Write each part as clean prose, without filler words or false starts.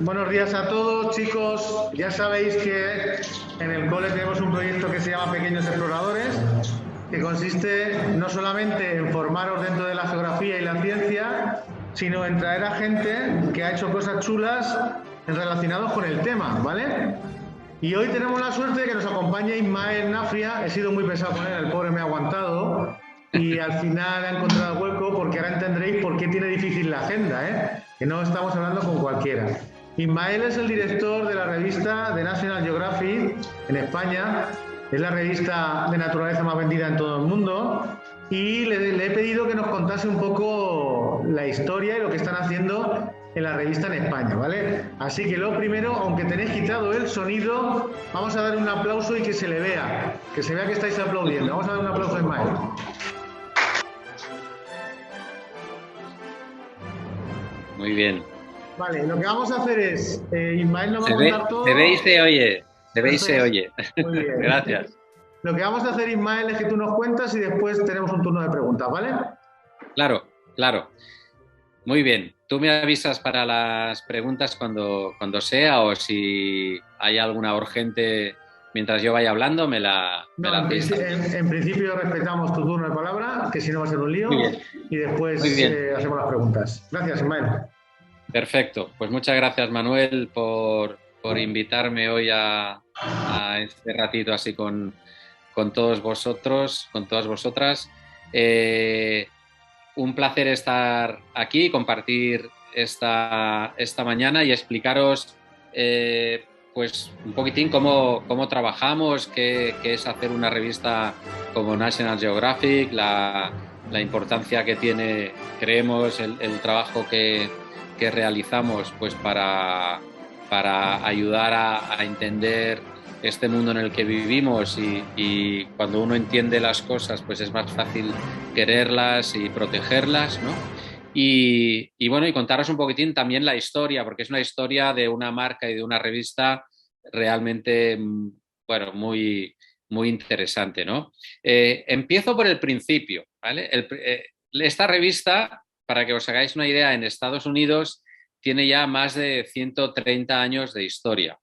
Buenos días a todos, chicos. Ya sabéis que en el cole tenemos un proyecto que se llama Pequeños Exploradores, que consiste no solamente en formaros dentro de la geografía y la ciencia, sino en traer a gente que ha hecho cosas chulas relacionadas con el tema, ¿vale? Y hoy tenemos la suerte de que nos acompañe Ismael Nafria. He sido muy pesado con él, el pobre me ha aguantado. Y al final ha encontrado el hueco porque ahora entenderéis por qué tiene difícil la agenda, ¿eh? Que no estamos hablando con cualquiera. Ismael es el director de la revista de National Geographic en España. Es la revista de naturaleza más vendida en todo el mundo. Y le he pedido que nos contase un poco la historia y lo que están haciendo en la revista en España, ¿vale? Así que lo primero, aunque tenéis quitado el sonido, vamos a dar un aplauso y que se le vea, que se vea que estáis aplaudiendo. Vamos a dar un aplauso a Ismael. Muy bien. Vale, lo que vamos a hacer es, Ismael nos va a Se ve, contar se ve y todo. se oye. Se ve y se Perfecto, oye. muy bien. Gracias. Lo que vamos a hacer, Ismael, es que tú nos cuentas y después tenemos un turno de preguntas, ¿vale? Claro, claro. Muy bien. Tú me avisas para las preguntas cuando sea o si hay alguna urgente mientras yo vaya hablando, me No, la hacéis saber. en principio respetamos tu turno de palabra, que si no va a ser un lío, Muy bien, y muy después bien. hacemos las preguntas. Gracias, Ismael. Perfecto. Pues muchas gracias, Manuel, por invitarme hoy a este ratito así con todos vosotros, con todas vosotras. Eh, un placer estar aquí y compartir esta mañana y explicaros pues un poquitín cómo trabajamos, qué es hacer una revista como National Geographic, la importancia que tiene, creemos, el trabajo que realizamos pues para ayudar a entender este mundo en el que vivimos y cuando uno entiende las cosas pues es más fácil quererlas y protegerlas, ¿no? Y bueno, y contaros un poquitín también la historia, porque es una historia de una marca y de una revista realmente, bueno, muy interesante, ¿no? Empiezo por el principio, ¿vale? Esta revista, para que os hagáis una idea, en Estados Unidos tiene ya más de 130 años de historia.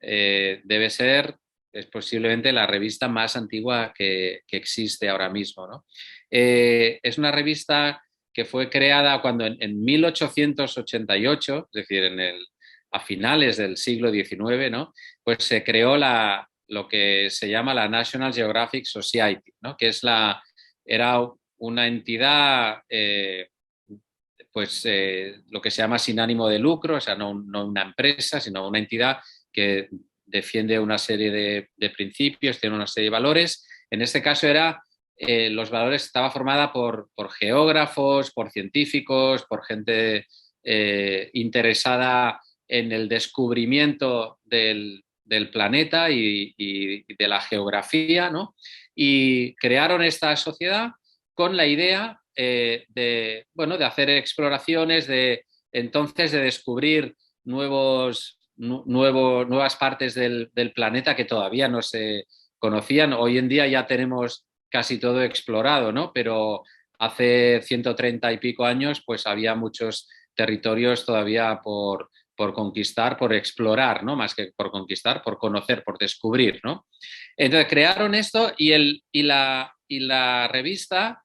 Debe ser es posiblemente la revista más antigua que existe ahora mismo, ¿no? Es una revista que fue creada cuando en 1888, es decir, a finales del siglo XIX, ¿no? Pues se creó lo que se llama la National Geographic Society, ¿no? Que era una entidad lo que se llama sin ánimo de lucro, o sea, no una empresa, sino una entidad que defiende una serie de principios, tiene una serie de valores. En este caso los valores estaba formada por geógrafos, por científicos, por gente interesada en el descubrimiento del planeta y de la geografía, ¿no? Y crearon esta sociedad con la idea bueno, de hacer exploraciones, entonces de descubrir nuevas partes del planeta que todavía no se conocían. Hoy en día ya tenemos casi todo explorado, ¿no? Pero hace 130 y pico años pues había muchos territorios todavía por conquistar, por explorar, ¿no? Más que por conquistar, por conocer, por descubrir, ¿no? Entonces crearon esto y la revista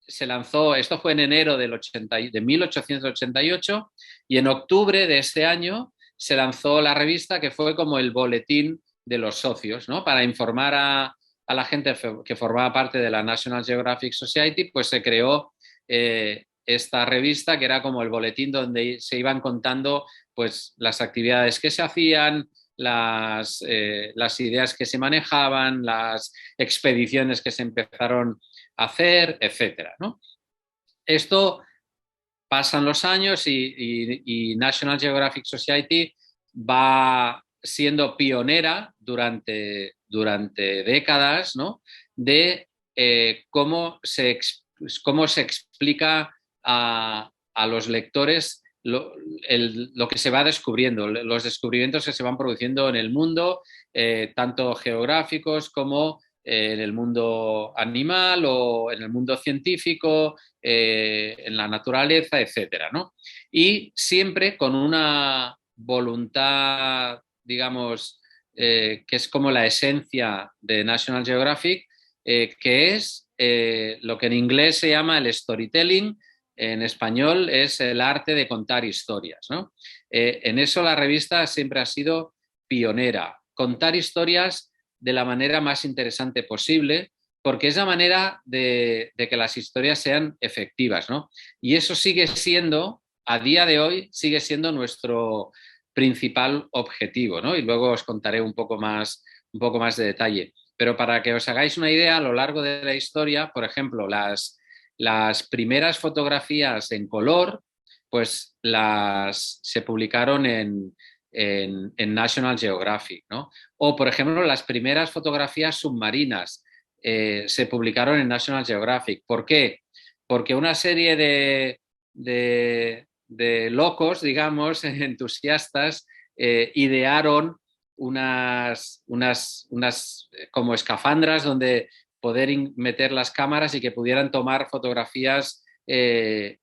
se lanzó, esto fue en enero de 1888 y en octubre de este año se lanzó la revista que fue como el boletín de los socios, ¿no? Para informar a la gente que formaba parte de la National Geographic Society, pues se creó esta revista que era como el boletín donde se iban contando pues las actividades que se hacían, las ideas que se manejaban, las expediciones que se empezaron a hacer, etcétera, ¿no? Esto pasan los años y National Geographic Society va siendo pionera durante décadas, ¿no? De cómo se explica a los lectores lo que se va descubriendo, los descubrimientos que se van produciendo en el mundo, tanto geográficos como en el mundo animal o en el mundo científico, en la naturaleza, etcétera, ¿no? Y siempre con voluntad, digamos, que es como la esencia de National Geographic, que es lo que en inglés se llama el storytelling, en español es el arte de contar historias, ¿no? En eso la revista siempre ha sido pionera, contar historias de la manera más interesante posible, porque es la manera de que las historias sean efectivas, ¿no? Y eso sigue siendo, a día de hoy, sigue siendo nuestro principal objetivo, ¿no? Y luego os contaré un poco más de detalle. Pero para que os hagáis una idea, a lo largo de la historia, por ejemplo, las primeras fotografías en color, pues se publicaron en National Geographic, ¿no? O, por ejemplo, las primeras fotografías submarinas se publicaron en National Geographic. ¿Por qué? Porque una serie de locos, digamos, entusiastas, idearon unas como escafandras donde poder meter las cámaras y que pudieran tomar fotografías en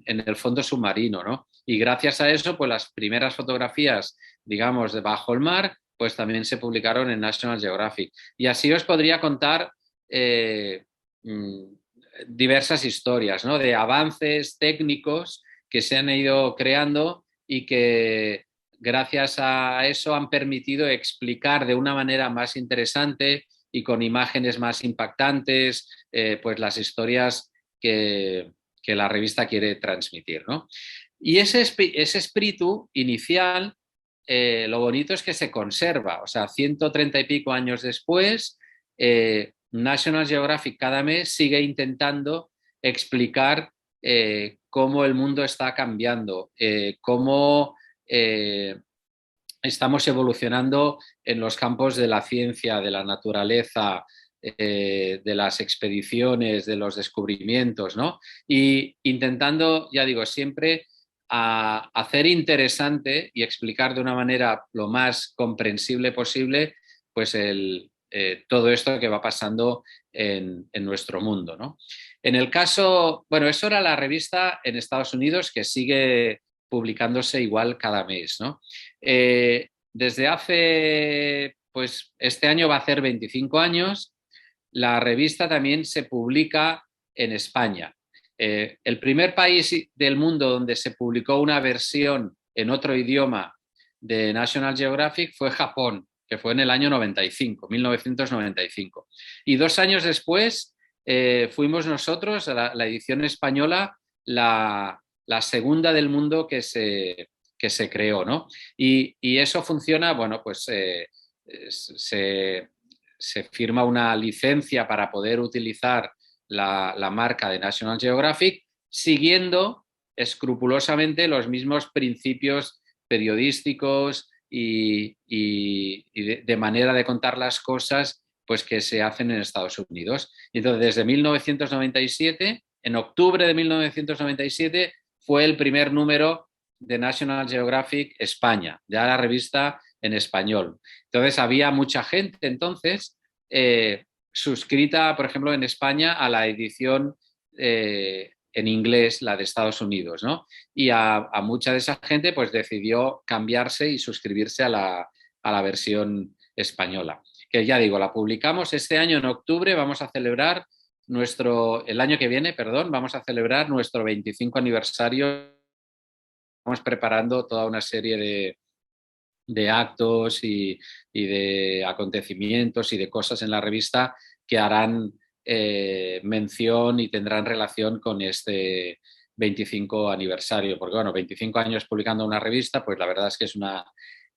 el fondo submarino, ¿no? Y gracias a eso, pues las primeras fotografías, digamos, de bajo el mar, pues también se publicaron en National Geographic. Y así os podría contar diversas historias, ¿no? De avances técnicos que se han ido creando y que gracias a eso han permitido explicar de una manera más interesante y con imágenes más impactantes, pues las historias que la revista quiere transmitir, ¿no? Y ese espíritu inicial, lo bonito es que se conserva, o sea, 130 y pico años después, National Geographic cada mes sigue intentando explicar cómo el mundo está cambiando, cómo estamos evolucionando en los campos de la ciencia, de la naturaleza, de las expediciones, de los descubrimientos, ¿no? Y intentando, ya digo, siempre hacer interesante y explicar de una manera lo más comprensible posible, pues todo esto que va pasando en nuestro mundo, ¿no? En el caso, bueno, eso era la revista en Estados Unidos que sigue publicándose igual cada mes, ¿no? Desde hace, pues este año va a hacer 25 años, la revista también se publica en España. El primer país del mundo donde se publicó una versión en otro idioma de National Geographic fue Japón, que fue en el año 95, 1995. Y 2 años después fuimos nosotros, la edición española, la segunda del mundo que se creó, ¿no? Y eso funciona, bueno, pues se firma una licencia para poder utilizar la marca de National Geographic, siguiendo escrupulosamente los mismos principios periodísticos y de manera de contar las cosas pues, que se hacen en Estados Unidos. Entonces, desde 1997, en octubre de 1997, fue el primer número de National Geographic España, ya la revista en español. Entonces había mucha gente entonces suscrita, por ejemplo, en España a la edición en inglés, la de Estados Unidos, ¿no? Y a mucha de esa gente pues decidió cambiarse y suscribirse a la versión española. Que ya digo, la publicamos este año en octubre, vamos a celebrar el año que viene, perdón, vamos a celebrar nuestro 25 aniversario. Estamos preparando toda una serie de actos y de acontecimientos y de cosas en la revista que harán mención y tendrán relación con este 25 aniversario. Porque, bueno, 25 años publicando una revista, pues la verdad es que es una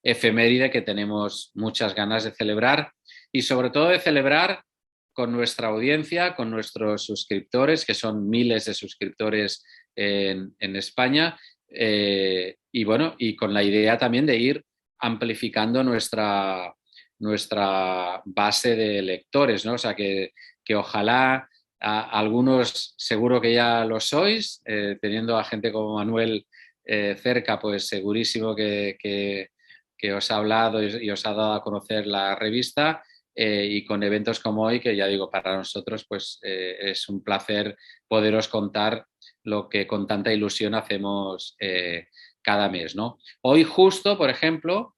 efeméride que tenemos muchas ganas de celebrar y sobre todo de celebrar con nuestra audiencia, con nuestros suscriptores, que son miles de suscriptores en España, y bueno, y con la idea también de ir amplificando nuestra base de lectores, ¿no? O sea, que ojalá algunos seguro que ya lo sois, teniendo a gente como Manuel cerca, pues segurísimo que os ha hablado y os ha dado a conocer la revista, y con eventos como hoy, que ya digo, para nosotros pues es un placer poderos contar lo que con tanta ilusión hacemos cada mes, ¿no? Hoy justo, por ejemplo,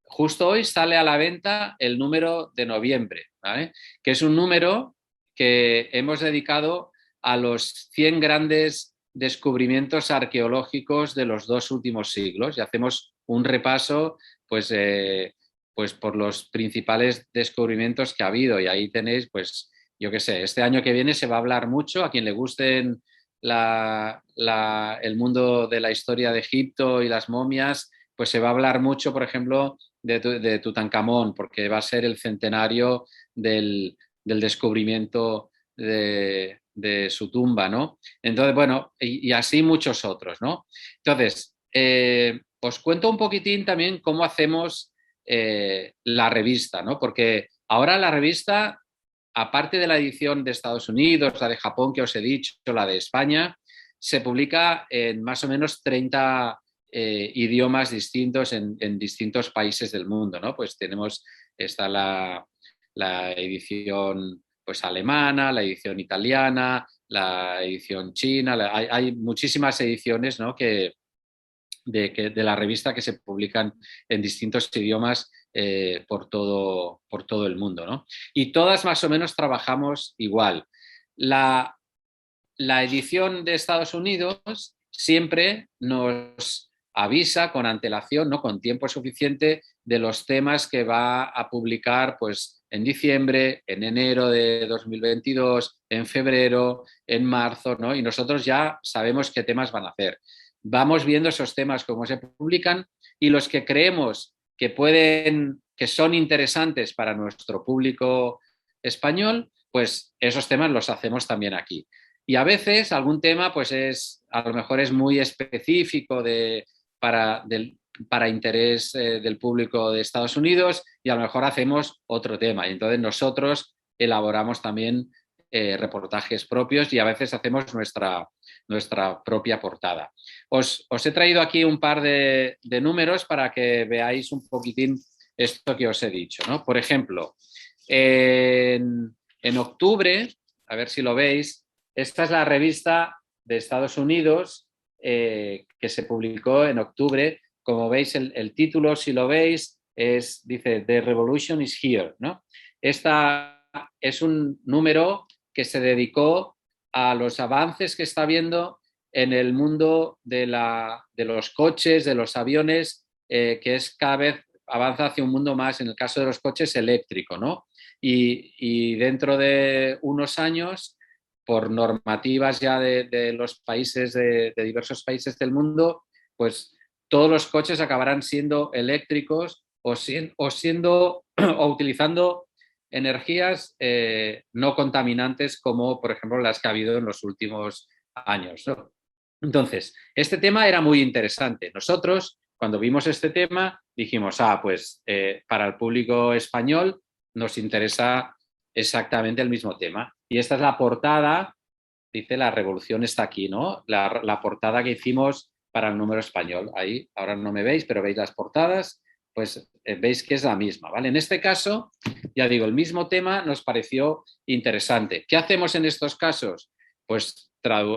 justo hoy sale a la venta el número de noviembre, ¿vale? Que es un número que hemos dedicado a los 100 grandes descubrimientos arqueológicos de los 2 últimos siglos y hacemos un repaso pues por los principales descubrimientos que ha habido y ahí tenéis, pues yo qué sé, este año que viene se va a hablar mucho, a quien le gusten el mundo de la historia de Egipto y las momias, pues se va a hablar mucho, por ejemplo, de Tutankamón, porque va a ser el centenario del descubrimiento de su tumba, ¿no? Entonces, bueno, y así muchos otros, ¿no? Entonces, os cuento un poquitín también cómo hacemos la revista, ¿no? Porque ahora la revista, aparte de la edición de Estados Unidos, la de Japón que os he dicho, la de España, se publica en más o menos 30 idiomas distintos en distintos países del mundo, ¿no? Pues está la edición pues alemana, la edición italiana, la edición china, hay muchísimas ediciones, ¿no? De la revista que se publican en distintos idiomas por todo el mundo, ¿no? Y todas más o menos trabajamos igual. La edición de Estados Unidos siempre nos avisa con antelación, ¿no? Con tiempo suficiente de los temas que va a publicar pues, en diciembre, en enero de 2022, en febrero, en marzo, ¿no? Y nosotros ya sabemos qué temas van a hacer. Vamos viendo esos temas cómo se publican y los que creemos que son interesantes para nuestro público español, pues esos temas los hacemos también aquí. Y a veces algún tema pues a lo mejor es muy específico para interés del público de Estados Unidos y a lo mejor hacemos otro tema. Y entonces nosotros elaboramos también reportajes propios y a veces hacemos nuestra propia portada. Os he traído aquí un par de números para que veáis un poquitín esto que os he dicho, ¿no? Por ejemplo, en octubre, a ver si lo veis, esta es la revista de Estados Unidos que se publicó en octubre. Como veis, el título, si lo veis, dice The Revolution is Here, ¿no? Esta es un número que se dedicó a los avances que está habiendo en el mundo de los coches, de los aviones, que es cada vez avanza hacia un mundo más, en el caso de los coches, eléctrico, ¿no? Y dentro de unos años, por normativas ya de los países, de diversos países del mundo, pues todos los coches acabarán siendo eléctricos o utilizando energías no contaminantes como, por ejemplo, las que ha habido en los últimos años, ¿no? Entonces, este tema era muy interesante. Nosotros, cuando vimos este tema, dijimos, pues para el público español nos interesa exactamente el mismo tema. Y esta es la portada, dice la revolución está aquí, ¿no? La portada que hicimos para el número español. Ahí, ahora no me veis, pero veis las portadas, pues veis que es la misma, ¿vale? En este caso, ya digo, el mismo tema nos pareció interesante. ¿Qué hacemos en estos casos? Pues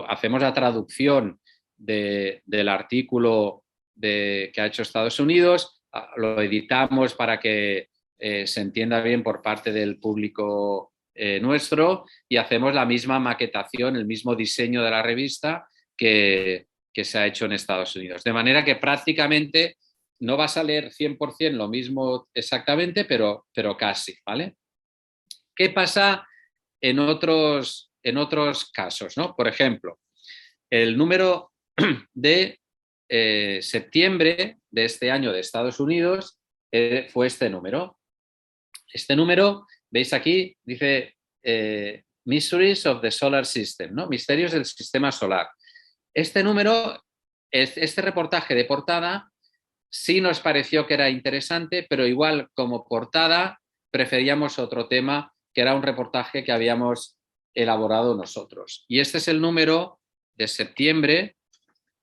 hacemos la traducción del artículo que ha hecho Estados Unidos, lo editamos para que se entienda bien por parte del público nuestro y hacemos la misma maquetación, el mismo diseño de la revista que se ha hecho en Estados Unidos. De manera que prácticamente no va a salir 100% lo mismo exactamente, pero casi, ¿vale? ¿Qué pasa en otros casos, ¿no? Por ejemplo, el número de septiembre de este año de Estados Unidos fue este número. Este número, veis aquí, dice Mysteries of the Solar System, ¿no? Misterios del sistema solar. Este número, este reportaje de portada, sí nos pareció que era interesante, pero igual como portada preferíamos otro tema, que era un reportaje que habíamos elaborado nosotros. Y este es el número de septiembre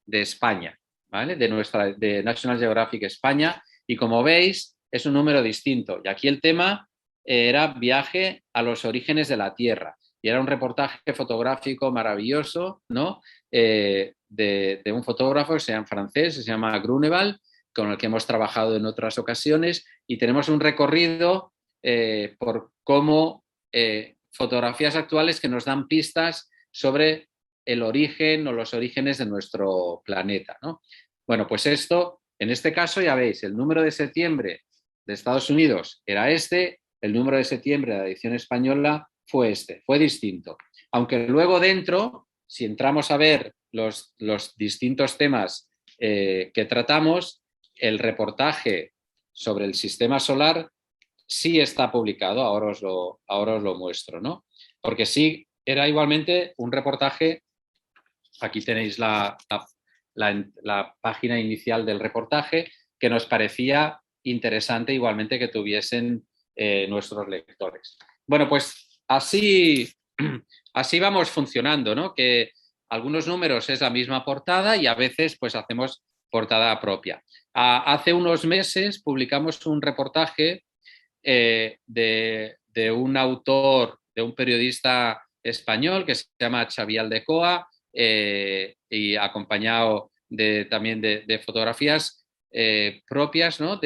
de España, ¿vale? De National Geographic España. Y como veis, es un número distinto. Y aquí el tema era viaje a los orígenes de la Tierra. Y era un reportaje fotográfico maravilloso, ¿no? de un fotógrafo que se llama francés, se llama Grunewald, con el que hemos trabajado en otras ocasiones, y tenemos un recorrido por cómo fotografías actuales que nos dan pistas sobre el origen o los orígenes de nuestro planeta, ¿no? Bueno, pues esto, en este caso ya veis, el número de septiembre de Estados Unidos era este, el número de septiembre de la edición española fue este, fue distinto. Aunque luego dentro, si entramos a ver los distintos temas que tratamos, el reportaje sobre el sistema solar sí está publicado, ahora os lo muestro, ¿no? Porque sí, era igualmente un reportaje, aquí tenéis la página inicial del reportaje, que nos parecía interesante igualmente que tuviesen nuestros lectores. Bueno, pues así vamos funcionando, ¿no? Que algunos números es la misma portada y a veces pues hacemos portada propia. Hace unos meses publicamos un reportaje de un autor, de un periodista español que se llama Xavier Aldecoa, y acompañado también de fotografías propias, ¿no?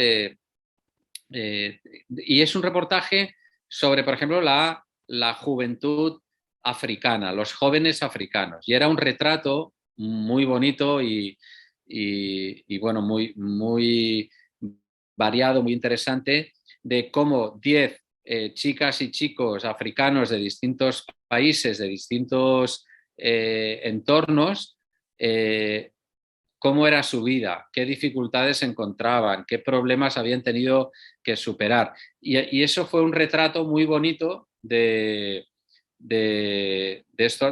Y es un reportaje sobre, por ejemplo, la juventud africana, los jóvenes africanos. Y era un retrato muy bonito y bueno, muy variado, muy interesante, de cómo 10 chicas y chicos africanos de distintos países, de distintos entornos, cómo era su vida, qué dificultades encontraban, qué problemas habían tenido que superar. Y eso fue un retrato muy bonito de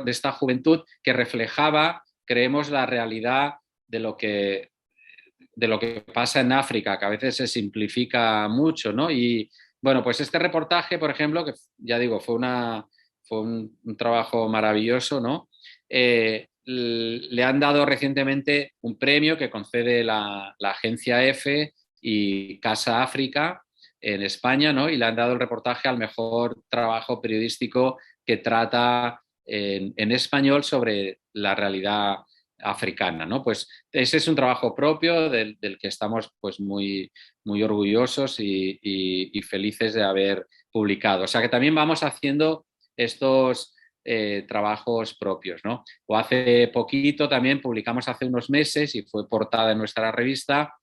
esta juventud que reflejaba, creemos, la realidad de lo que pasa en África, que a veces se simplifica mucho, ¿no? Y bueno, pues este reportaje, por ejemplo, que ya digo, fue un trabajo maravilloso, ¿no? Le han dado recientemente un premio que concede la agencia EFE y Casa África en España, ¿no? Y le han dado el reportaje al mejor trabajo periodístico que trata en español sobre la realidad africana, ¿no? Pues ese es un trabajo propio del que estamos pues muy orgullosos y felices de haber publicado. O sea que también vamos haciendo estos trabajos propios, ¿no? O hace poquito también publicamos hace unos meses y fue portada en nuestra revista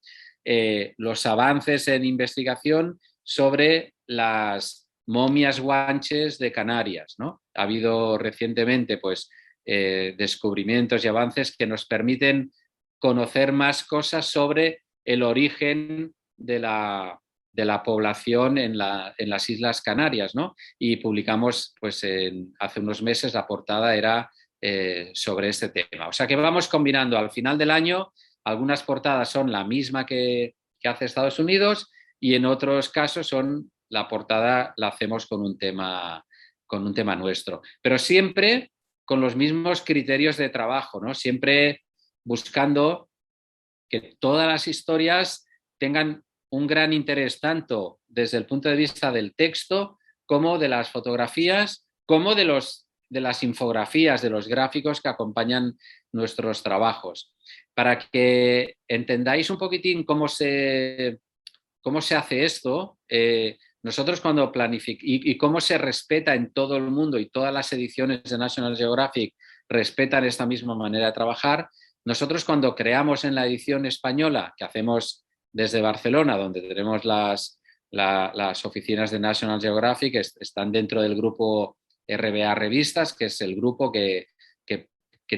los avances en investigación sobre las momias guanches de Canarias, ¿no? Ha habido recientemente pues descubrimientos y avances que nos permiten conocer más cosas sobre el origen de la población en las Islas Canarias, ¿no? Y publicamos, pues, hace unos meses la portada era sobre este tema. O sea que vamos combinando al final del año, algunas portadas son la misma que hace Estados Unidos y en otros casos la portada la hacemos con un tema nuestro. Pero siempre con los mismos criterios de trabajo, ¿no? Siempre buscando que todas las historias tengan un gran interés tanto desde el punto de vista del texto como de las fotografías, como de las infografías, de los gráficos que acompañan nuestros trabajos. Para que entendáis un poquitín cómo se hace esto, nosotros cuando planificamos y cómo se respeta en todo el mundo y todas las ediciones de National Geographic respetan esta misma manera de trabajar, nosotros cuando creamos en la edición española, que hacemos desde Barcelona, donde tenemos las oficinas de National Geographic, están dentro del grupo RBA Revistas, que es el grupo que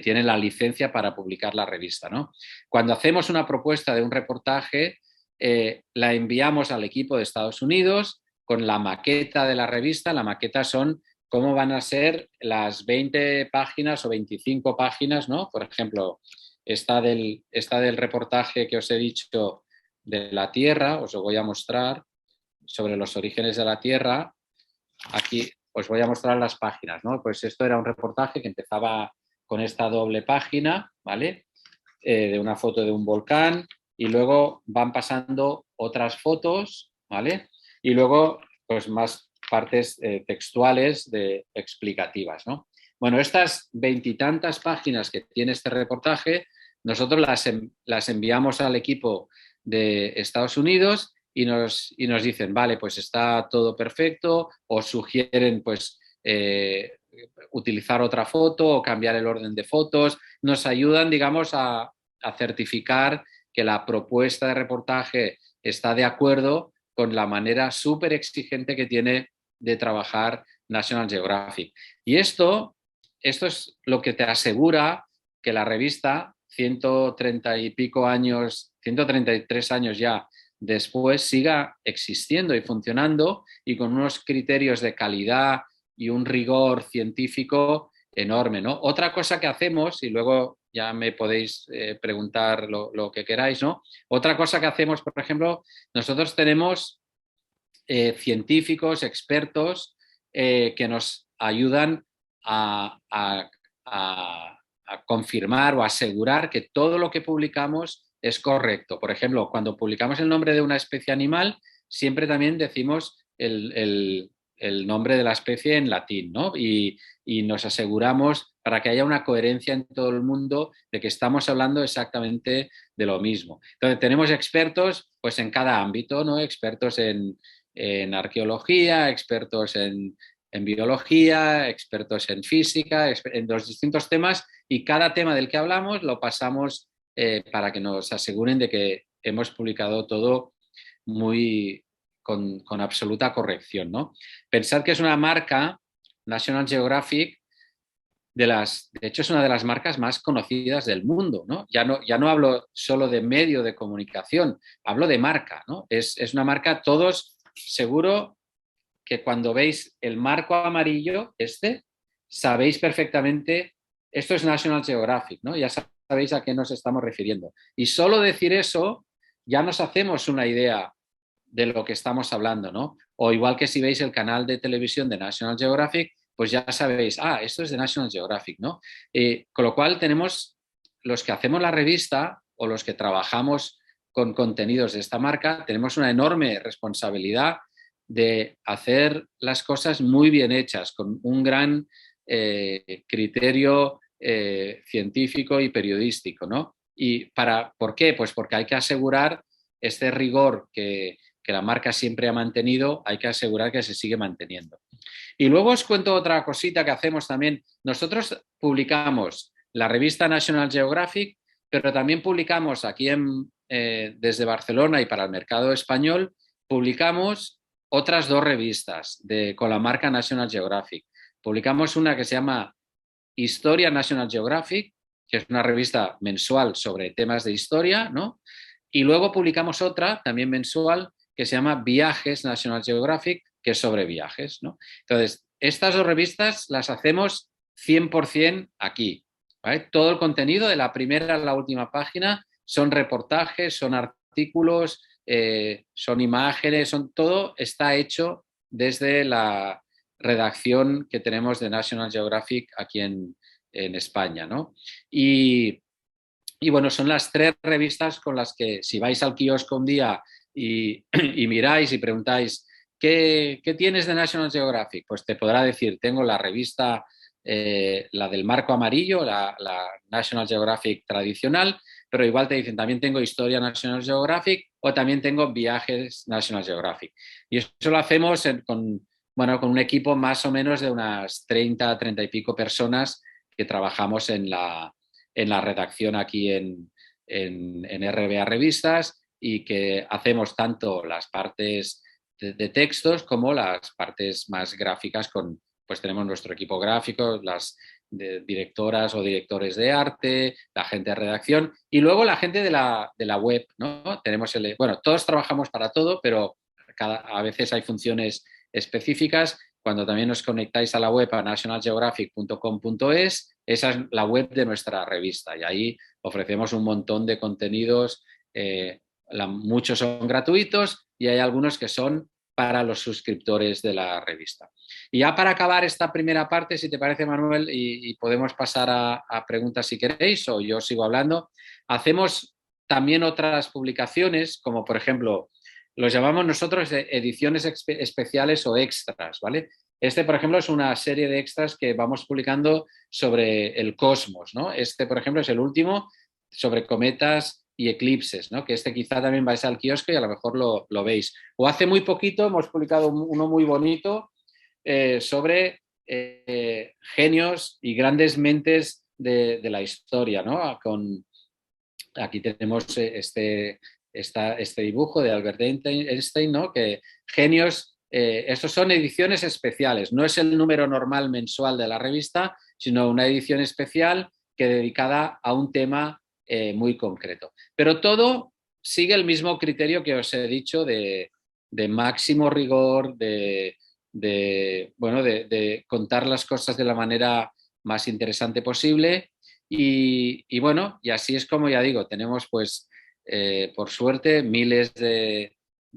tiene la licencia para publicar la revista, ¿no? Cuando hacemos una propuesta de un reportaje, la enviamos al equipo de Estados Unidos con la maqueta de la revista. La maqueta son cómo van a ser las 20 páginas o 25 páginas, ¿no? Por ejemplo, esta del reportaje que os he dicho de la Tierra, os lo voy a mostrar, sobre los orígenes de la Tierra. Aquí os voy a mostrar las páginas, ¿no? Pues esto era un reportaje que empezaba con esta doble página, ¿vale? De una foto de un volcán y luego van pasando otras fotos, ¿vale? Y luego, pues más partes textuales explicativas, ¿no? Bueno, estas 20 y tantas páginas que tiene este reportaje nosotros las enviamos al equipo de Estados Unidos y nos dicen, vale, pues está todo perfecto, o sugieren pues utilizar otra foto o cambiar el orden de fotos, nos ayudan, digamos, a certificar que la propuesta de reportaje está de acuerdo con la manera súper exigente que tiene de trabajar National Geographic. Y esto es lo que te asegura que la revista, 130 y pico años, 133 años ya después, siga existiendo y funcionando y con unos criterios de calidad y un rigor científico enorme, ¿no? Otra cosa que hacemos, y luego ya me podéis preguntar lo que queráis, ¿no? Otra cosa que hacemos, por ejemplo, nosotros tenemos científicos, expertos que nos ayudan a confirmar o asegurar que todo lo que publicamos es correcto. Por ejemplo, cuando publicamos el nombre de una especie animal, siempre también decimos el nombre de la especie en latín, ¿no? Y nos aseguramos para que haya una coherencia en todo el mundo de que estamos hablando exactamente de lo mismo. Entonces, tenemos expertos pues, en cada ámbito, ¿no? Expertos en arqueología, expertos en biología, expertos en física, en los distintos temas, y cada tema del que hablamos lo pasamos para que nos aseguren de que hemos publicado todo muy con absoluta corrección, ¿no? Pensad que es una marca, National Geographic, de hecho es una de las marcas más conocidas del mundo, ¿no? Ya no hablo solo de medio de comunicación, hablo de marca, ¿no? Es una marca, todos seguro que cuando veis el marco amarillo, sabéis perfectamente, esto es National Geographic, ¿no? Ya sabéis a qué nos estamos refiriendo. Y solo decir eso, ya nos hacemos una idea de lo que estamos hablando, ¿no? O igual que si veis el canal de televisión de National Geographic, pues ya sabéis, esto es de National Geographic, ¿no? Con lo cual tenemos, los que hacemos la revista o los que trabajamos con contenidos de esta marca, tenemos una enorme responsabilidad de hacer las cosas muy bien hechas, con un gran criterio científico y periodístico, ¿no? ¿Por qué? Pues porque hay que asegurar este rigor que la marca siempre ha mantenido, hay que asegurar que se sigue manteniendo. Y luego os cuento otra cosita que hacemos también. Nosotros publicamos la revista National Geographic, pero también publicamos aquí desde Barcelona y para el mercado español, publicamos otras dos revistas con la marca National Geographic. Publicamos una que se llama Historia National Geographic, que es una revista mensual sobre temas de historia, ¿no? Y luego publicamos otra, también mensual, que se llama Viajes National Geographic, que es sobre viajes, ¿no? Entonces, estas dos revistas las hacemos 100% aquí, ¿vale? Todo el contenido de la primera a la última página son reportajes, son artículos, son imágenes, todo está hecho desde la redacción que tenemos de National Geographic aquí en España, ¿no? Y bueno, son las tres revistas con las que si vais al kiosco un día y miráis y preguntáis ¿qué tienes de National Geographic? Pues te podrá decir, tengo la revista, la del marco amarillo, la National Geographic tradicional, pero igual te dicen, también tengo Historia National Geographic o también tengo Viajes National Geographic. Y eso lo hacemos con un equipo más o menos de unas 30 y pico personas que trabajamos en la redacción aquí en RBA Revistas y que hacemos tanto las partes de textos como las partes más gráficas pues tenemos nuestro equipo gráfico, las directoras o directores de arte, la gente de redacción y luego la gente de la web, ¿no? Tenemos todos trabajamos para todo, pero a veces hay funciones específicas. Cuando también os conectáis a la web a nationalgeographic.com.es, esa es la web de nuestra revista y ahí ofrecemos un montón de contenidos, muchos son gratuitos y hay algunos que son para los suscriptores de la revista. Y ya para acabar esta primera parte, si te parece, Manuel, y podemos pasar a preguntas si queréis o yo sigo hablando, hacemos también otras publicaciones, como por ejemplo, los llamamos nosotros de ediciones especiales o extras, ¿vale? Por ejemplo, es una serie de extras que vamos publicando sobre el cosmos, ¿no? Por ejemplo, es el último sobre cometas y eclipses, ¿no? Que quizá también vais al kiosco y a lo mejor lo veis. O hace muy poquito hemos publicado uno muy bonito sobre genios y grandes mentes de la historia, ¿no? Aquí tenemos este dibujo de Albert Einstein, ¿no? Que genios, estos son ediciones especiales, no es el número normal mensual de la revista, sino una edición especial dedicada a un tema muy concreto. Pero todo sigue el mismo criterio que os he dicho de máximo rigor, de contar las cosas de la manera más interesante posible. Y bueno, y así es como ya digo, tenemos pues por suerte miles de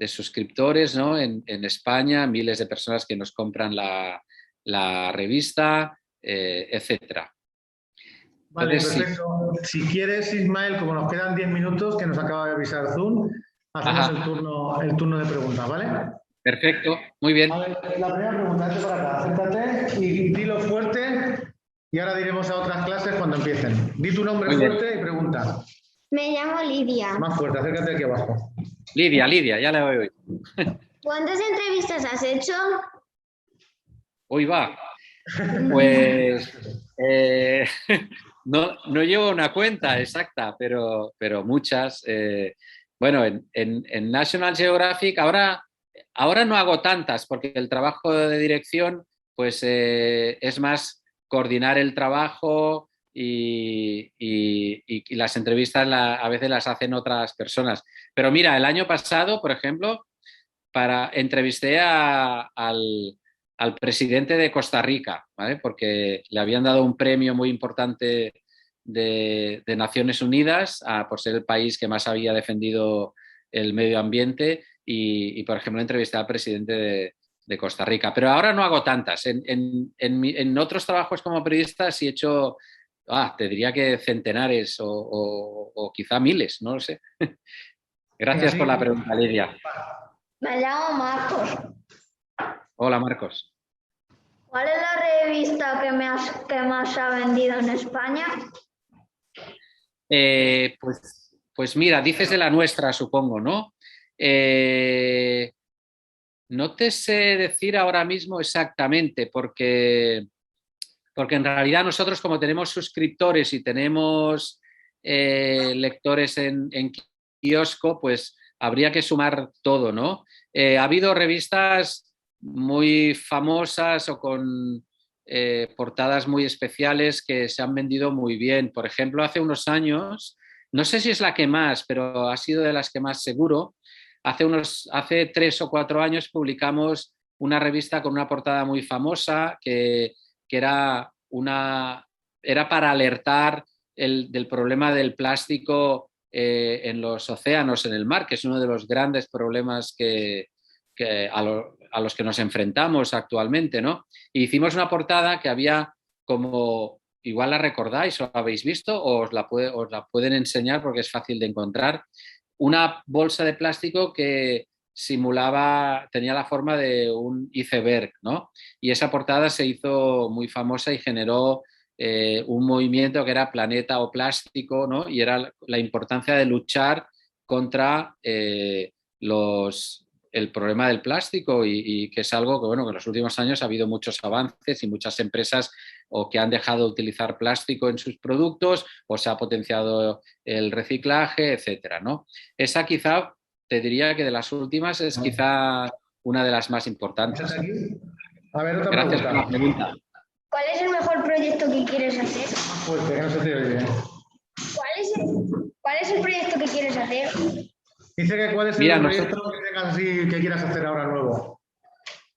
suscriptores, ¿no? En España, miles de personas que nos compran la revista, etcétera. Vale, Entonces, perfecto. Si quieres, Ismael, como nos quedan 10 minutos, que nos acaba de avisar Zoom, hacemos el turno de preguntas, ¿vale? Perfecto, muy bien. A ver, la primera pregunta, vete para acá, acércate y dilo fuerte y ahora diremos a otras clases cuando empiecen. Di tu nombre fuerte y pregunta. Me llamo Lidia. Más fuerte, acércate aquí abajo. Lidia, ya la oí. ¿Cuántas entrevistas has hecho? Hoy va. Pues no llevo una cuenta exacta, pero muchas. Bueno, en National Geographic ahora no hago tantas porque el trabajo de dirección pues es más coordinar el trabajo y las entrevistas a veces las hacen otras personas. Pero mira, el año pasado, por ejemplo, entrevisté al presidente de Costa Rica, ¿vale? Porque le habían dado un premio muy importante de Naciones Unidas por ser el país que más había defendido el medio ambiente y por ejemplo, entrevisté al presidente de Costa Rica. Pero ahora no hago tantas. En otros trabajos como periodista sí he hecho, te diría que centenares o quizá miles, no lo sé. Gracias por la pregunta, Lidia. Me llamo Marcos. Hola, Marcos. ¿Cuál es la revista que más ha vendido en España? Pues mira, dices de la nuestra, supongo, ¿no? No te sé decir ahora mismo exactamente, porque en realidad nosotros como tenemos suscriptores y tenemos lectores en kiosco, pues habría que sumar todo, ¿no? Ha habido revistas muy famosas o con portadas muy especiales que se han vendido muy bien. Por ejemplo, hace unos años, no sé si es la que más, pero ha sido de las que más seguro, hace 3 o 4 años publicamos una revista con una portada muy famosa que era para alertar del problema del plástico en los océanos, en el mar, que es uno de los grandes problemas a los que nos enfrentamos actualmente, ¿no? Y hicimos una portada que había como, igual la recordáis o la habéis visto, o os la pueden enseñar porque es fácil de encontrar, una bolsa de plástico que tenía la forma de un iceberg, ¿no? Y esa portada se hizo muy famosa y generó un movimiento que era Planeta o Plástico, ¿no? Y era la importancia de luchar contra el problema del plástico y que es algo que, bueno, que en los últimos años ha habido muchos avances y muchas empresas o que han dejado de utilizar plástico en sus productos o se ha potenciado el reciclaje, etcétera, ¿no? Esa quizá, te diría que de las últimas es quizá una de las más importantes. A ver, otra Gracias por la pregunta. ¿Cuál es el mejor proyecto que quieres hacer? Fuerte, que no se te oye bien. ¿Cuál es el proyecto que quieres hacer? Dice que cuál es el proyecto que tengas así que quieras hacer ahora nuevo.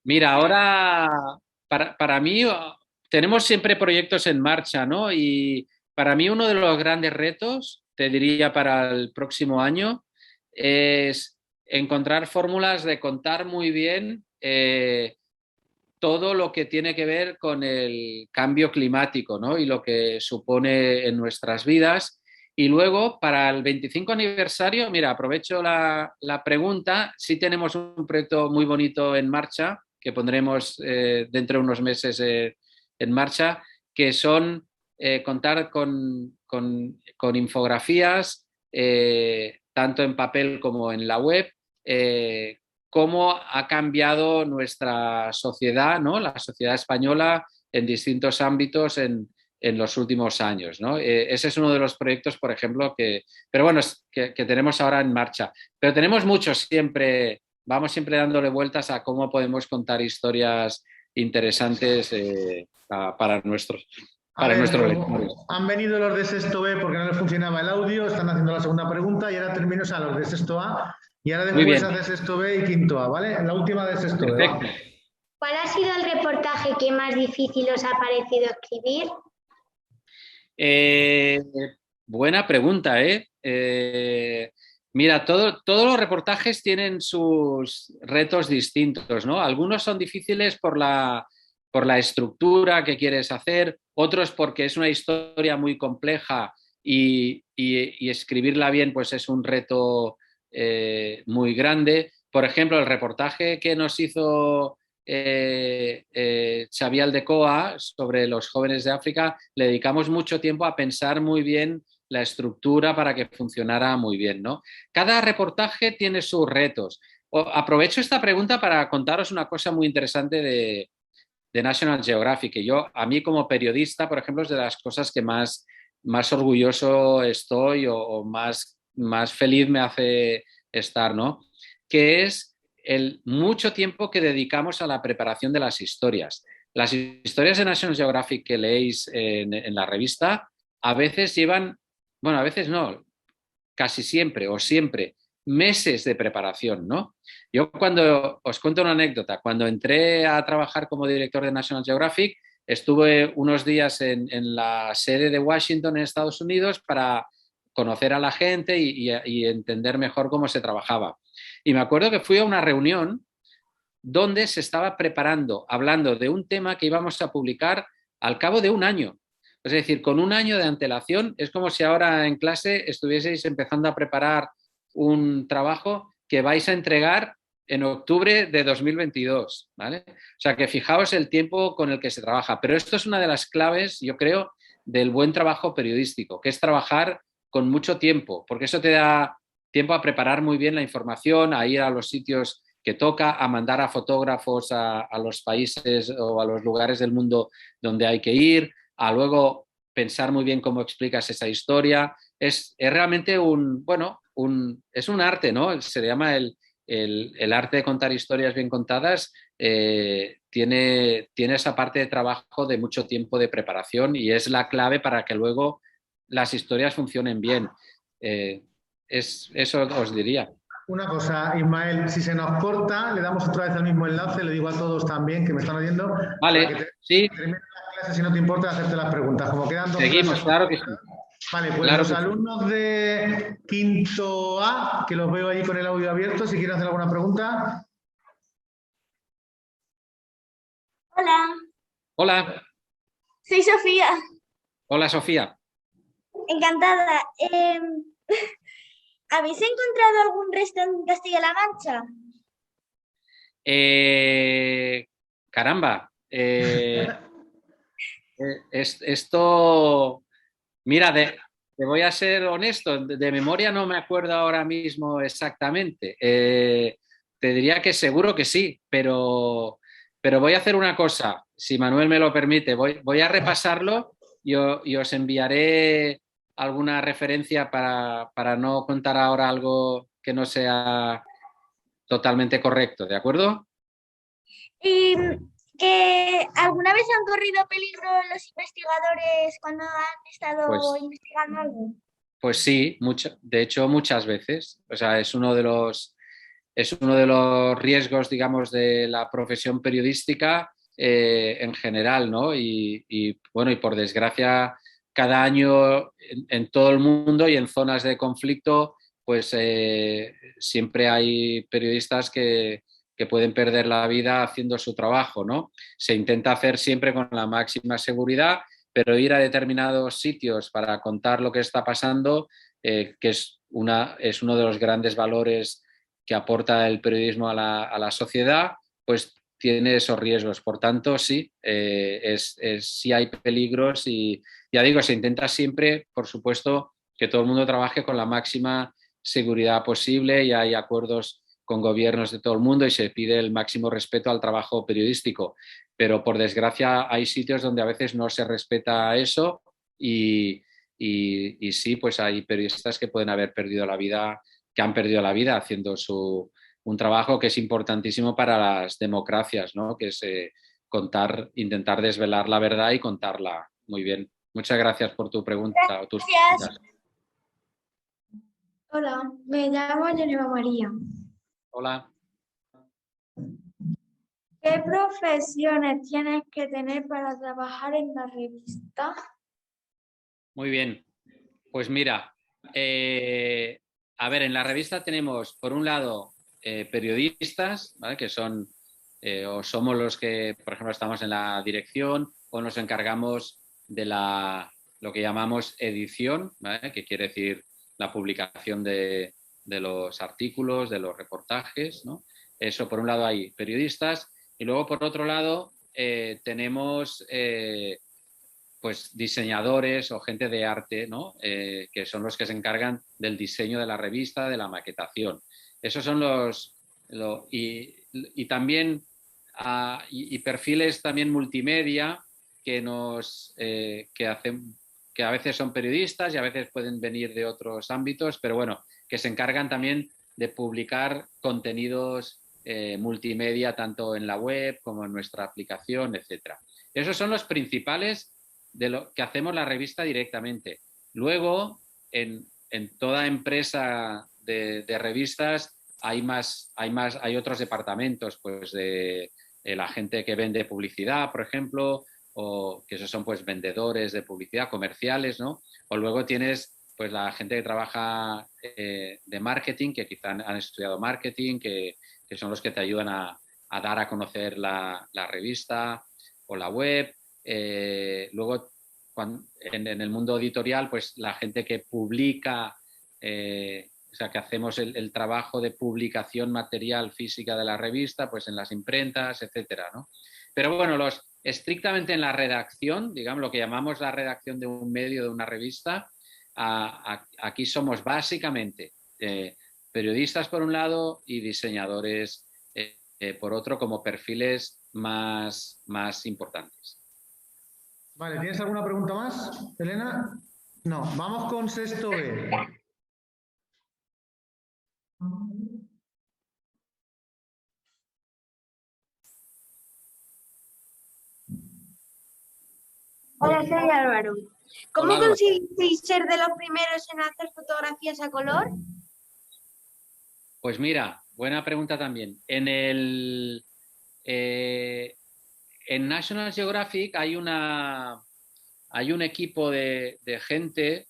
Mira, ahora para mí tenemos siempre proyectos en marcha, ¿no? Y para mí uno de los grandes retos, te diría para el próximo año, es encontrar fórmulas de contar muy bien todo lo que tiene que ver con el cambio climático, ¿no? Y lo que supone en nuestras vidas. Y luego, para el 25 aniversario, mira, aprovecho la pregunta, sí tenemos un proyecto muy bonito en marcha, que pondremos dentro de unos meses en marcha, que son contar con con infografías, tanto en papel como en la web, cómo ha cambiado nuestra sociedad, ¿no? La sociedad española en distintos ámbitos en los últimos años, ¿no? Ese es uno de los proyectos, por ejemplo, pero bueno, que tenemos ahora en marcha. Pero tenemos muchos siempre, vamos siempre dándole vueltas a cómo podemos contar historias interesantes para nuestros lectores. Han venido los de sexto B porque no les funcionaba el audio, están haciendo la segunda pregunta y ahora termino a los de sexto A y ahora después hace sexto B y quinto A, ¿vale? La última de sexto B. Perfecto. ¿Cuál ha sido el reportaje que más difícil os ha parecido escribir? Buena pregunta, ¿eh? Mira, todos los reportajes tienen sus retos distintos, ¿no? Algunos son difíciles por la estructura que quieres hacer, otros porque es una historia muy compleja y escribirla bien pues es un reto muy grande. Por ejemplo, el reportaje que nos hizo Xavier Aldecoa sobre los jóvenes de África, le dedicamos mucho tiempo a pensar muy bien la estructura para que funcionara muy bien, ¿no? Cada reportaje tiene sus retos. Aprovecho esta pregunta para contaros una cosa muy interesante de National Geographic, que a mí como periodista, por ejemplo, es de las cosas que más orgulloso estoy o más feliz me hace estar, ¿no? Que es el mucho tiempo que dedicamos a la preparación de las historias. Las historias de National Geographic que leéis en la revista a veces llevan, bueno, a veces no, casi siempre o siempre, meses de preparación, ¿no? Yo os cuento una anécdota, cuando entré a trabajar como director de National Geographic, estuve unos días en la sede de Washington en Estados Unidos para conocer a la gente y entender mejor cómo se trabajaba. Y me acuerdo que fui a una reunión donde se estaba preparando, hablando de un tema que íbamos a publicar al cabo de un año. Es decir, con un año de antelación, es como si ahora en clase estuvieseis empezando a preparar un trabajo que vais a entregar en octubre de 2022, ¿vale? O sea, que fijaos el tiempo con el que se trabaja. Pero esto es una de las claves, yo creo, del buen trabajo periodístico, que es trabajar con mucho tiempo, porque eso te da tiempo a preparar muy bien la información, a ir a los sitios que toca, a mandar a fotógrafos a los países o a los lugares del mundo donde hay que ir, a luego pensar muy bien cómo explicas esa historia. Es realmente es un arte, ¿no? Se le llama el arte de contar historias bien contadas. Tiene esa parte de trabajo de mucho tiempo de preparación y es la clave para que luego las historias funcionen bien. Eso os diría. Una cosa, Ismael, si se nos corta, le damos otra vez el mismo enlace, le digo a todos también que me están oyendo. Vale, para que sí. termine la clase, si no te importa, hacerte las preguntas. Como quedan dos Seguimos, clases, claro que sí. Vale, pues claro los alumnos de quinto A, que los veo allí con el audio abierto, si quieren hacer alguna pregunta. Hola. Hola. Soy Sofía. Hola, Sofía. Encantada. ¿Habéis encontrado algún resto en Castilla-La Mancha? Caramba. Esto, mira, te voy a ser honesto, de memoria no me acuerdo ahora mismo exactamente. Te diría que seguro que sí, pero voy a hacer una cosa, si Manuel me lo permite, voy a repasarlo y os enviaré alguna referencia para no contar ahora algo que no sea totalmente correcto, ¿de acuerdo? ¿Y que alguna vez han corrido peligro los investigadores cuando han estado investigando algo? Pues sí, de hecho muchas veces. O sea, es uno de los riesgos, digamos, de la profesión periodística en general, ¿no? Y bueno, y por desgracia, cada año en todo el mundo y en zonas de conflicto, pues siempre hay periodistas que pueden perder la vida haciendo su trabajo, ¿no? Se intenta hacer siempre con la máxima seguridad, pero ir a determinados sitios para contar lo que está pasando, que es uno de los grandes valores que aporta el periodismo a la sociedad, pues tiene esos riesgos. Por tanto, sí, sí hay peligros y ya digo, se intenta siempre, por supuesto, que todo el mundo trabaje con la máxima seguridad posible y hay acuerdos con gobiernos de todo el mundo y se pide el máximo respeto al trabajo periodístico. Pero por desgracia hay sitios donde a veces no se respeta eso y sí, pues hay periodistas que pueden haber perdido la vida, que han perdido la vida haciendo un trabajo que es importantísimo para las democracias, ¿no? Que es intentar desvelar la verdad y contarla. Muy bien. Muchas gracias por tu pregunta. O tus Gracias. preguntas. Hola, me llamo Geneva María. Hola. ¿Qué profesiones tienes que tener para trabajar en la revista? Muy bien. Pues mira, a ver, en la revista tenemos, por un lado, periodistas, ¿vale? Que son, o somos los que, por ejemplo, estamos en la dirección o nos encargamos de lo que llamamos edición, ¿vale? Que quiere decir la publicación de los artículos, de los reportajes, ¿no? Eso, por un lado, hay periodistas y luego, por otro lado, tenemos pues diseñadores o gente de arte, ¿no? Que son los que se encargan del diseño de la revista, de la maquetación. Esos son y también y perfiles también multimedia que que a veces son periodistas y a veces pueden venir de otros ámbitos, pero bueno, que se encargan también de publicar contenidos multimedia tanto en la web como en nuestra aplicación, etcétera. Esos son los principales de lo que hacemos la revista directamente. Luego, en toda empresa de revistas hay otros departamentos, pues de la gente que vende publicidad, por ejemplo, o que esos son pues vendedores de publicidad, comerciales, ¿no? O luego tienes pues la gente que trabaja de marketing, que quizá han estudiado marketing, que son los que te ayudan a dar a conocer la revista o la web. Luego, en el mundo editorial, pues la gente que publica, o sea, que hacemos el trabajo de publicación material física de la revista, pues en las imprentas, etcétera, ¿no? Pero bueno, estrictamente en la redacción, digamos, lo que llamamos la redacción de un medio, de una revista, aquí somos básicamente periodistas por un lado y diseñadores por otro, como perfiles más importantes. Vale, ¿tienes alguna pregunta más, Elena? No, vamos con sexto B. Hola, soy Álvaro. ¿Cómo Hola, Álvaro. conseguisteis ser de los primeros en hacer fotografías a color? Pues mira, buena pregunta también. En National Geographic hay un equipo de gente.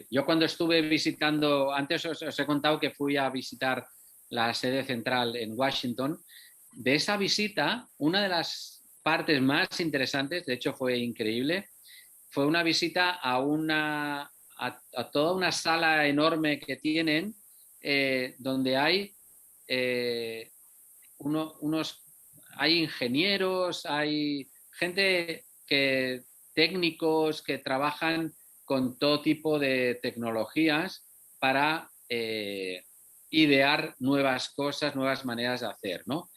Yo cuando estuve visitando, antes os he contado que fui a visitar la sede central en Washington. De esa visita, una de las partes más interesantes, de hecho fue increíble, fue una visita a toda una sala enorme que tienen, donde hay hay ingenieros, hay gente técnicos que trabajan con todo tipo de tecnologías para idear nuevas cosas, nuevas maneras de hacer, ¿no?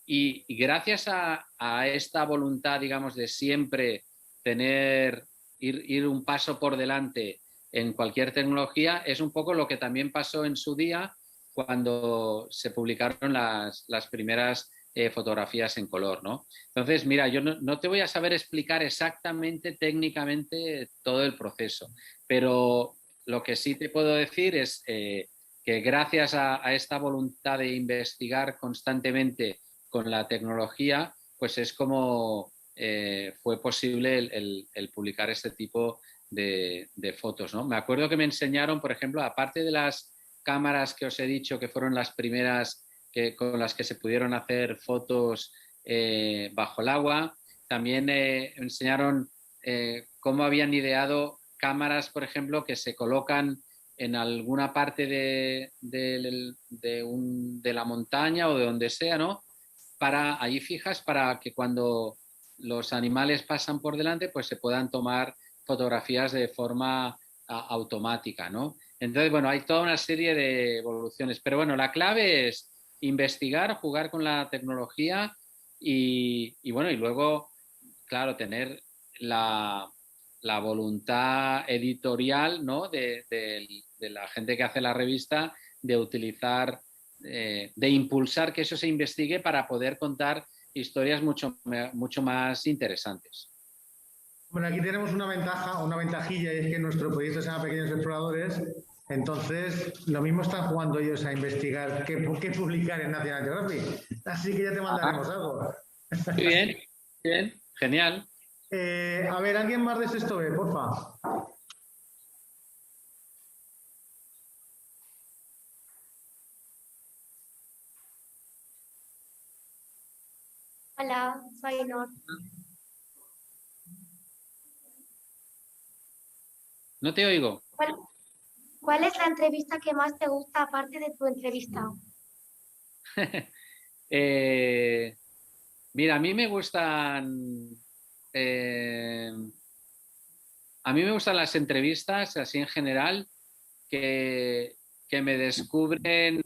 Y gracias a esta voluntad, digamos, de siempre ir un paso por delante en cualquier tecnología, es un poco lo que también pasó en su día cuando se publicaron las primeras fotografías en color, ¿no? Entonces, mira, yo no te voy a saber explicar exactamente, técnicamente, todo el proceso, pero lo que sí te puedo decir es que gracias a esta voluntad de investigar constantemente con la tecnología, pues es como fue posible el publicar este tipo de fotos, ¿no? Me acuerdo que me enseñaron, por ejemplo, aparte de las cámaras que os he dicho que fueron las primeras con las que se pudieron hacer fotos bajo el agua, también enseñaron cómo habían ideado cámaras, por ejemplo, que se colocan en alguna parte de la montaña o de donde sea, ¿no? allí fijas para que cuando los animales pasan por delante, pues se puedan tomar fotografías de forma automática, ¿no? Entonces, bueno, hay toda una serie de evoluciones, pero bueno, la clave es investigar, jugar con la tecnología bueno, y luego, claro, tener la voluntad editorial, ¿no? de la gente que hace la revista, de utilizar, de impulsar que eso se investigue para poder contar historias mucho más interesantes. Bueno, aquí tenemos una ventaja, una ventajilla, y es que nuestro proyecto se llama Pequeños Exploradores. Entonces, lo mismo están jugando ellos a investigar qué publicar en National Geographic. Así que ya te mandaremos algo. Muy bien, bien, genial. A ver, ¿alguien más de Sexto B, porfa? Hola, soy Nor. No te oigo. ¿Cuál es la entrevista que más te gusta aparte de tu entrevista? Mira, a mí me gustan las entrevistas, así en general, que me descubren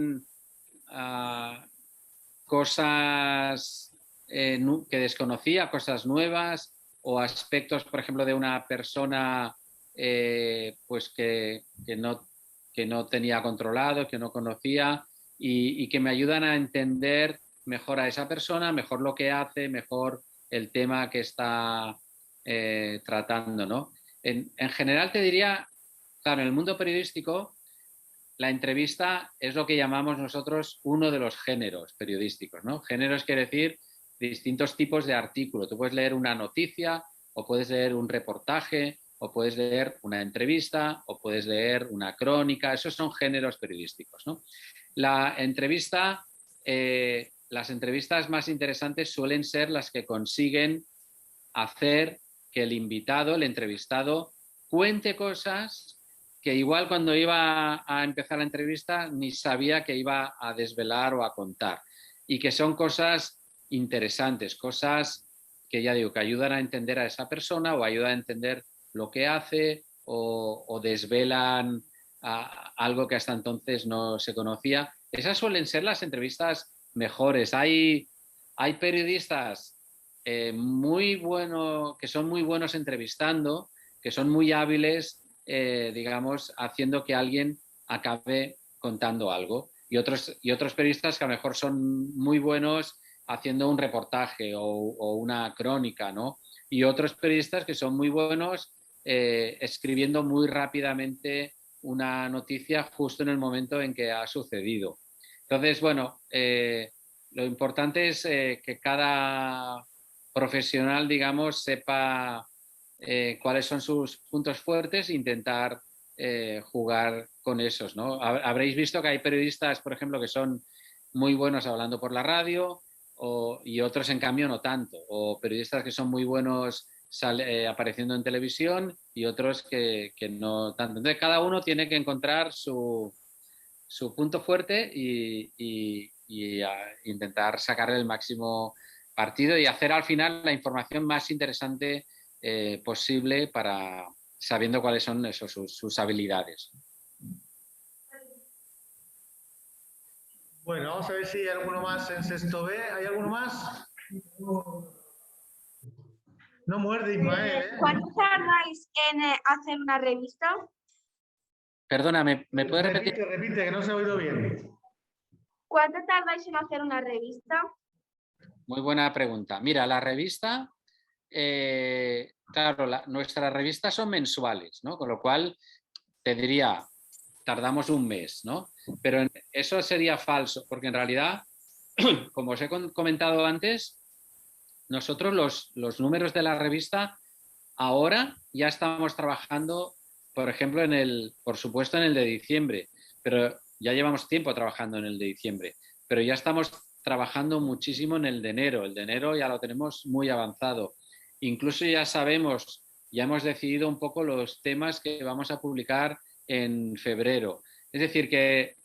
cosas que desconocía, cosas nuevas o aspectos, por ejemplo, de una persona pues que no tenía controlado, que no conocía y que me ayudan a entender mejor a esa persona, mejor lo que hace, mejor el tema que está tratando, ¿no? En general te diría, claro, en el mundo periodístico la entrevista es lo que llamamos nosotros uno de los géneros periodísticos, ¿no? Géneros quiere decir distintos tipos de artículos. Tú puedes leer una noticia o puedes leer un reportaje o puedes leer una entrevista o puedes leer una crónica. Esos son géneros periodísticos, ¿no? Las entrevistas más interesantes suelen ser las que consiguen hacer que el invitado, el entrevistado, cuente cosas que igual cuando iba a empezar la entrevista ni sabía que iba a desvelar o a contar. Y que son cosas interesantes, cosas que ya digo, que ayudan a entender a esa persona o ayudan a entender lo que hace o desvelan algo que hasta entonces no se conocía. Esas suelen ser las entrevistas mejores. Hay periodistas muy buenos, que son muy buenos entrevistando, que son muy hábiles, digamos, haciendo que alguien acabe contando algo. Y otros periodistas que a lo mejor son muy buenos haciendo un reportaje o una crónica, ¿no? Y otros periodistas que son muy buenos escribiendo muy rápidamente una noticia justo en el momento en que ha sucedido. Entonces, bueno, lo importante es que cada profesional, digamos, sepa cuáles son sus puntos fuertes e intentar jugar con esos, ¿no? Habréis visto que hay periodistas, por ejemplo, que son muy buenos hablando por la radio y otros, en cambio, no tanto. O periodistas que son muy buenos apareciendo en televisión y otros que no tanto. Entonces, cada uno tiene que encontrar su punto fuerte y intentar sacarle el máximo partido y hacer al final la información más interesante posible sabiendo cuáles son sus habilidades. Bueno, vamos a ver si hay alguno más en Sexto B. ¿Hay alguno más? No muerde, Ismael, ¿eh? ¿Cuánto tardáis en hacer una revista? Perdona, ¿me puedes repetir? Repite, que no se ha oído bien. ¿Cuánto tardáis en hacer una revista? Muy buena pregunta. Mira, la revista, claro, nuestras revistas son mensuales, ¿no? Con lo cual, te diría, tardamos un mes, ¿no? Pero eso sería falso, porque en realidad, como os he comentado antes, nosotros los números de la revista ahora ya estamos trabajando, por ejemplo, por supuesto en el de diciembre, pero ya llevamos tiempo trabajando en el de diciembre, pero ya estamos trabajando muchísimo en el de enero. El de enero ya lo tenemos muy avanzado. Incluso ya hemos decidido un poco los temas que vamos a publicar en febrero. Es decir, que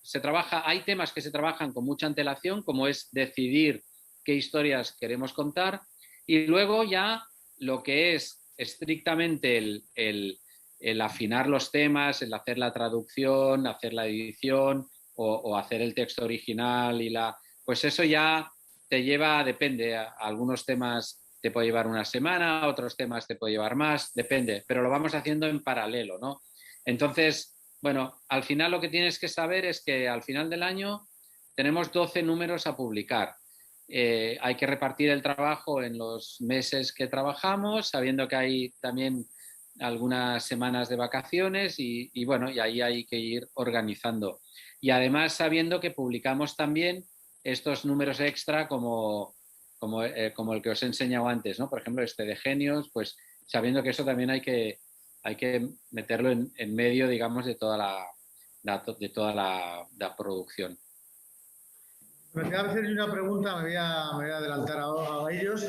hay temas que se trabajan con mucha antelación, como es decidir qué historias queremos contar, y luego ya lo que es estrictamente el afinar los temas, el hacer la traducción, hacer la edición o hacer el texto original pues eso ya te lleva, depende, algunos temas te puede llevar una semana, otros temas te puede llevar más, depende, pero lo vamos haciendo en paralelo, ¿no? Entonces, bueno, al final lo que tienes que saber es que al final del año tenemos 12 números a publicar. Hay que repartir el trabajo en los meses que trabajamos, sabiendo que hay también algunas semanas de vacaciones y bueno, y ahí hay que ir organizando. Y además sabiendo que publicamos también estos números extra como el que os he enseñado antes, ¿no? Por ejemplo, este de Genios, pues sabiendo que eso también hay que meterlo en medio, digamos, de toda la producción. Me queda hacer una pregunta, me voy a adelantar a ellos.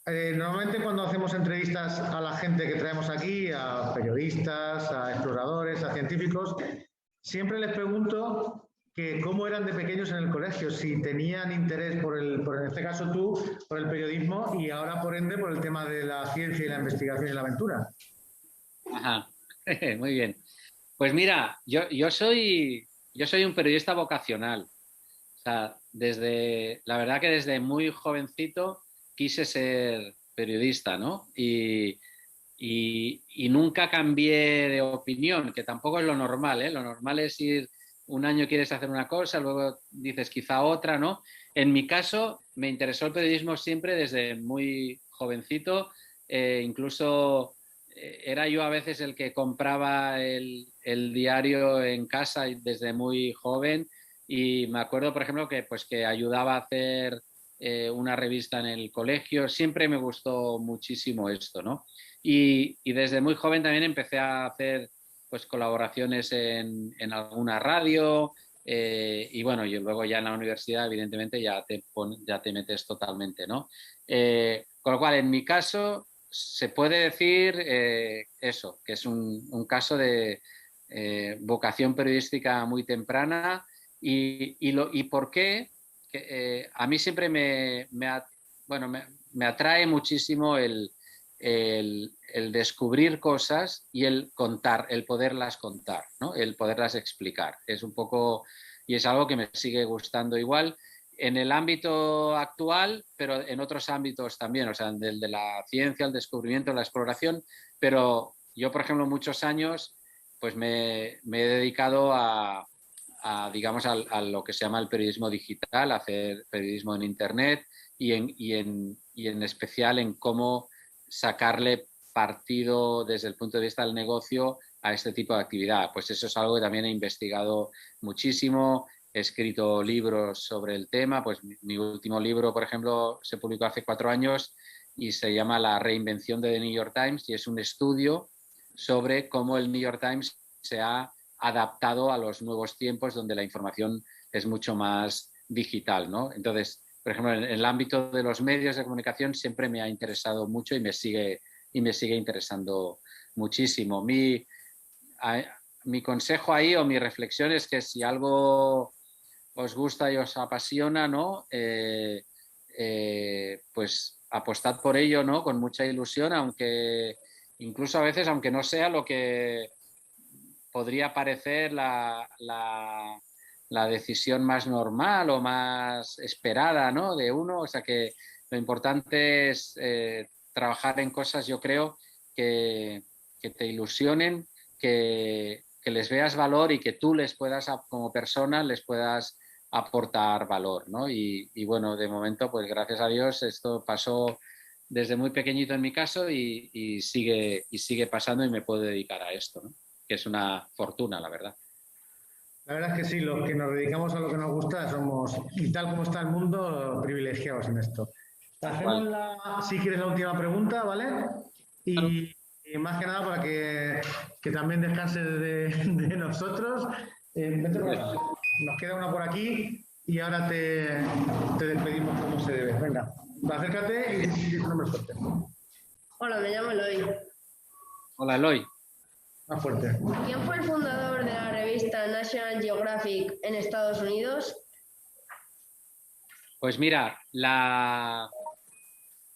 Normalmente cuando hacemos entrevistas a la gente que traemos aquí, a periodistas, a exploradores, a científicos, siempre les pregunto que cómo eran de pequeños en el colegio, si tenían interés en este caso tú, por el periodismo y ahora por ende por el tema de la ciencia y la investigación y la aventura. Ajá, muy bien. Pues mira, yo soy un periodista vocacional. O sea, la verdad que desde muy jovencito quise ser periodista, ¿no? Y nunca cambié de opinión, que tampoco es lo normal, ¿eh? Lo normal es ir, un año quieres hacer una cosa, luego dices quizá otra, ¿no? En mi caso me interesó el periodismo siempre desde muy jovencito, incluso era yo a veces el que compraba el diario en casa desde muy joven y me acuerdo, por ejemplo, que ayudaba a hacer una revista en el colegio. Siempre me gustó muchísimo esto, ¿no? Y desde muy joven también empecé a hacer pues colaboraciones en alguna radio y bueno, y luego ya en la universidad evidentemente ya te metes totalmente, ¿no? Con lo cual, en mi caso, se puede decir eso, que es un caso de vocación periodística muy temprana y por qué, que, a mí siempre me atrae muchísimo el descubrir cosas y el contar, el poderlas contar, ¿no? El poderlas explicar. Es un poco, y es algo que me sigue gustando igual en el ámbito actual, pero en otros ámbitos también, o sea, del de la ciencia, el descubrimiento, la exploración, pero yo, por ejemplo, muchos años, pues me he dedicado digamos, a lo que se llama el periodismo digital, a hacer periodismo en Internet y en especial en cómo sacarle partido desde el punto de vista del negocio a este tipo de actividad. Pues eso es algo que también he investigado muchísimo, he escrito libros sobre el tema, pues mi último libro, por ejemplo, se publicó hace 4 años y se llama La reinvención de The New York Times y es un estudio sobre cómo el New York Times se ha adaptado a los nuevos tiempos donde la información es mucho más digital, ¿no? Entonces, por ejemplo, en el ámbito de los medios de comunicación siempre me ha interesado mucho y me sigue interesando muchísimo. Mi consejo ahí o mi reflexión es que si algo os gusta y os apasiona, ¿no? Pues apostad por ello, ¿no? Con mucha ilusión, aunque incluso a veces, aunque no sea lo que podría parecer la decisión más normal o más esperada, ¿no? De uno, o sea que lo importante es trabajar en cosas, yo creo, que te ilusionen, que les veas valor y que tú les puedas, como persona, les puedas aportar valor, ¿no? Y bueno, de momento, pues gracias a Dios, esto pasó desde muy pequeñito en mi caso y sigue pasando y me puedo dedicar a esto, ¿no? Que es una fortuna, la verdad. La verdad es que sí, los que nos dedicamos a lo que nos gusta somos, y tal como está el mundo, privilegiados en esto. Hacemos si quieres, la última pregunta, ¿vale? Y más que nada para que también descanses de nosotros. Vente por aquí. Nos queda una por aquí y ahora te despedimos como se debe. Venga, acércate y di tu nombre fuerte. Hola, me llamo Eloy. Hola, Eloy. Más fuerte. ¿Quién fue el fundador de la revista National Geographic en Estados Unidos? Pues mira, la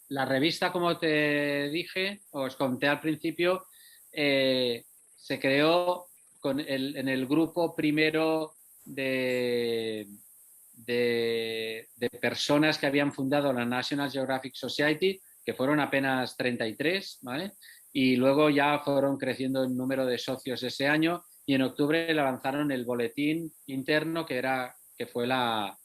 revista, como te dije, os conté al principio, se creó en el grupo primero de personas que habían fundado la National Geographic Society, que fueron apenas 33, ¿vale? Y luego ya fueron creciendo el número de socios ese año y en octubre lanzaron el boletín interno que fue la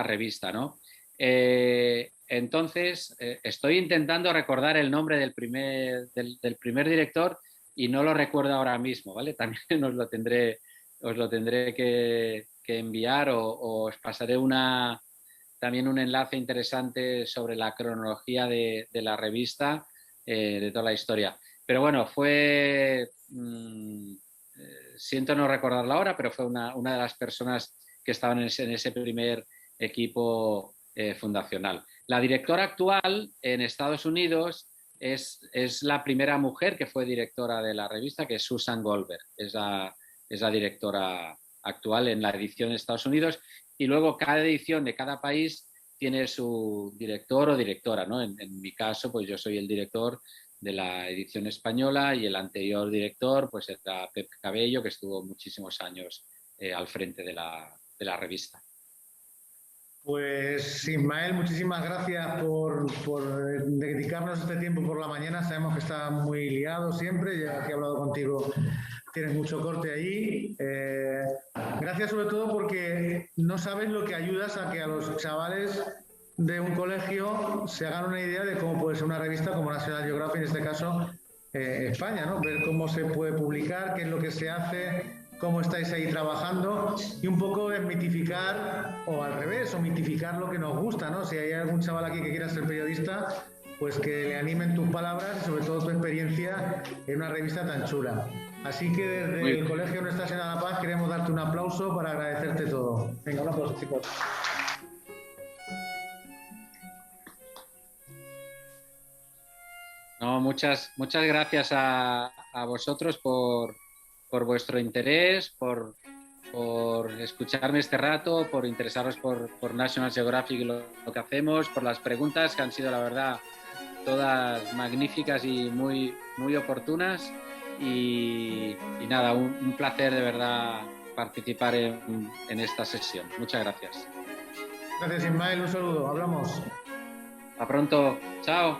revista, ¿no? Entonces, estoy intentando recordar el nombre del primer director y no lo recuerdo ahora mismo, ¿vale? También os lo tendré que enviar o os pasaré también un enlace interesante sobre la cronología de la revista, de toda la historia. Pero bueno, siento no recordarla ahora, pero fue una de las personas que estaban en ese primer equipo fundacional. La directora actual en Estados Unidos es la primera mujer que fue directora de la revista, que es Susan Goldberg. Es la directora actual en la edición de Estados Unidos, y luego cada edición de cada país tiene su director o directora, ¿no? En mi caso, pues yo soy el director de la edición española y el anterior director pues era Pep Cabello, que estuvo muchísimos años al frente de la revista. Pues Ismael, muchísimas gracias por dedicarnos este tiempo por la mañana. Sabemos que está muy liado siempre, ya que he hablado contigo tienes mucho corte allí. Gracias sobre todo porque no sabes lo que ayudas a que a los chavales de un colegio se hagan una idea de cómo puede ser una revista como National Geographic, en este caso España, ¿no? Ver cómo se puede publicar, qué es lo que se hace, cómo estáis ahí trabajando y un poco desmitificar, o al revés, o mitificar lo que nos gusta, ¿no? Si hay algún chaval aquí que quiera ser periodista, pues que le animen tus palabras y sobre todo tu experiencia en una revista tan chula. Así que desde el Colegio Nuestra Señora de la Paz queremos darte un aplauso para agradecerte todo. Venga, un aplauso, chicos. No, muchas gracias a vosotros por vuestro interés, por escucharme este rato, por interesaros por National Geographic y lo que hacemos, por las preguntas que han sido, la verdad, todas magníficas y muy oportunas. Y nada, un placer de verdad participar en esta sesión. Muchas gracias. Gracias, Ismael. Un saludo. Hablamos. Hasta pronto. Chao.